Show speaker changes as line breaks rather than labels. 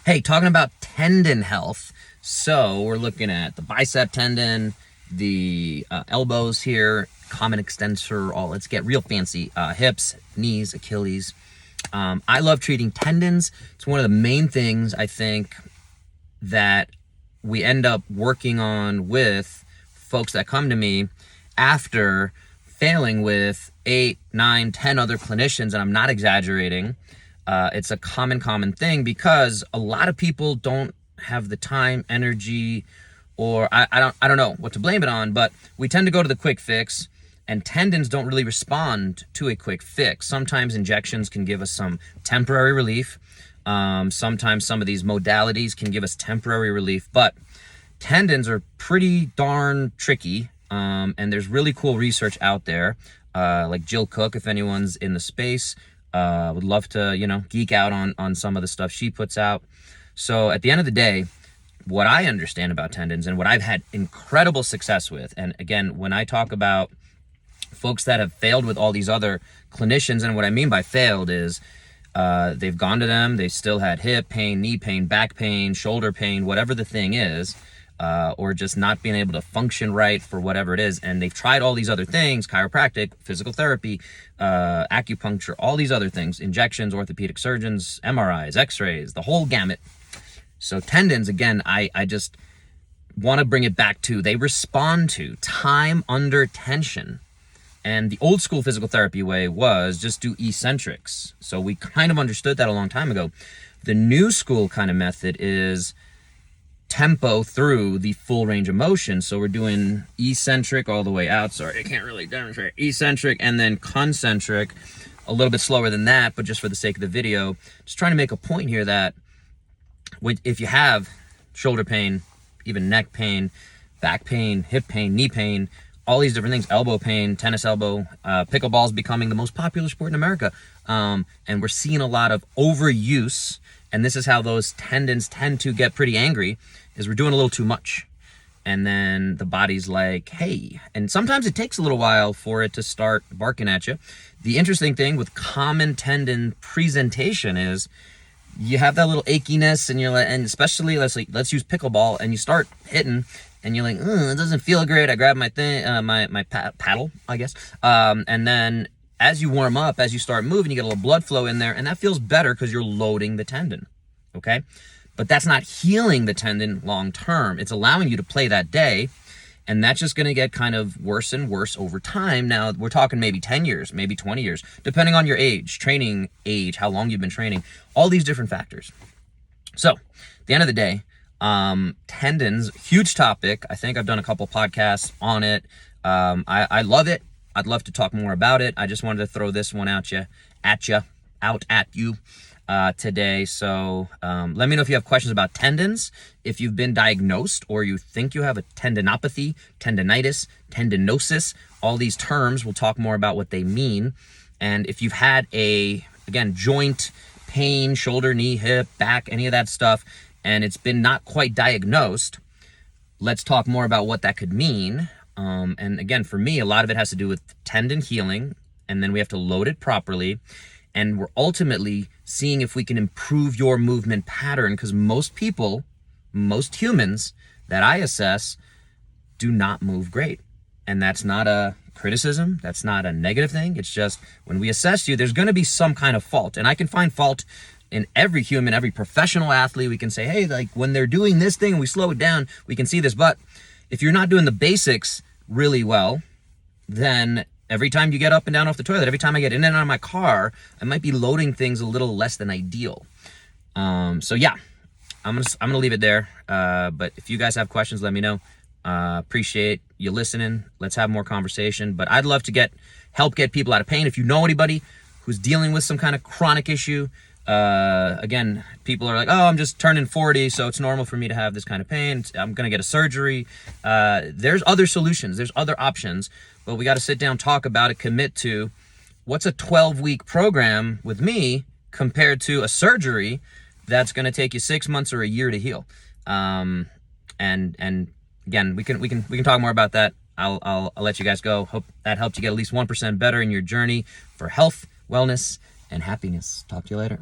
Hey, talking about tendon health. So we're looking at the bicep tendon, the elbows here, common extensor, all. Let's get real fancy. Hips, knees, Achilles. I love treating tendons. It's one of the main things I think that we end up working on with folks that come to me after failing with 8, 9, 10 other clinicians, and I'm not exaggerating. It's a common thing because a lot of people don't have the time, energy, or I don't know what to blame it on, but we tend to go to the quick fix, and tendons don't really respond to a quick fix. Sometimes injections can give us some temporary relief. Sometimes some of these modalities can give us temporary relief, but tendons are pretty darn tricky. And there's really cool research out there, like Jill Cook, if anyone's in the space. Would love to, geek out on some of the stuff she puts out. So at the end of the day, what I understand about tendons and what I've had incredible success with, and again, when I talk about folks that have failed with all these other clinicians, and what I mean by failed is they've gone to them, they still had hip pain, knee pain, back pain, shoulder pain, whatever the thing is, or just not being able to function right for whatever it is. And they've tried all these other things, chiropractic, physical therapy, acupuncture, all these other things, injections, orthopedic surgeons, MRIs, x-rays, the whole gamut. So tendons, again, I just want to bring it back to, they respond to time under tension. And the old school physical therapy way was just do eccentrics. So we kind of understood that a long time ago. The new school kind of method is tempo through the full range of motion. So we're doing eccentric all the way out. Sorry, I can't really demonstrate. Eccentric and then concentric, a little bit slower than that, but just for the sake of the video, just trying to make a point here that if you have shoulder pain, even neck pain, back pain, hip pain, knee pain, all these different things, elbow pain, tennis elbow, pickleball is becoming the most popular sport in America. And we're seeing a lot of overuse. And this is how those tendons tend to get pretty angry, is we're doing a little too much. And then the body's like, hey, and sometimes it takes a little while for it to start barking at you. The interesting thing with common tendon presentation is you have that little achiness, and you're like, and especially let's use pickleball, and you start hitting, and you're like, it doesn't feel great. I grab my thing, my paddle, I guess, and then as you warm up, as you start moving, you get a little blood flow in there, and that feels better because you're loading the tendon, okay? But that's not healing the tendon long term. It's allowing you to play that day, and that's just going to get kind of worse and worse over time. Now, we're talking maybe 10 years, maybe 20 years, depending on your age, training age, how long you've been training, all these different factors. So, at the end of the day, tendons, huge topic. I think I've done a couple podcasts on it. I love it. I'd love to talk more about it. I just wanted to throw this one out at you today. So let me know if you have questions about tendons, if you've been diagnosed or you think you have a tendinopathy, tendinitis, tendinosis, all these terms. We'll talk more about what they mean. And if you've had again, joint pain, shoulder, knee, hip, back, any of that stuff, and it's been not quite diagnosed, let's talk more about what that could mean. And again, for me, a lot of it has to do with tendon healing, and then we have to load it properly. And we're ultimately seeing if we can improve your movement pattern, because most people, most humans that I assess do not move great. And that's not a criticism. That's not a negative thing. It's just when we assess you, there's going to be some kind of fault. And I can find fault in every human, every professional athlete. We can say, hey, like when they're doing this thing and we slow it down, we can see this. But if you're not doing the basics really well, then every time you get up and down off the toilet, every time I get in and out of my car, I might be loading things a little less than ideal. So yeah, I'm gonna leave it there. But if you guys have questions, let me know. Appreciate you listening. Let's have more conversation. But I'd love to help get people out of pain. If you know anybody who's dealing with some kind of chronic issue, again, people are like, oh, I'm just turning 40, so it's normal for me to have this kind of pain. I'm going to get a surgery. There's other solutions. There's other options, but we got to sit down, talk about it, commit to what's a 12-week program with me compared to a surgery that's going to take you 6 months or a year to heal. And again, we can talk more about that. I'll let you guys go. Hope that helped you get at least 1% better in your journey for health, wellness, and happiness. Talk to you later.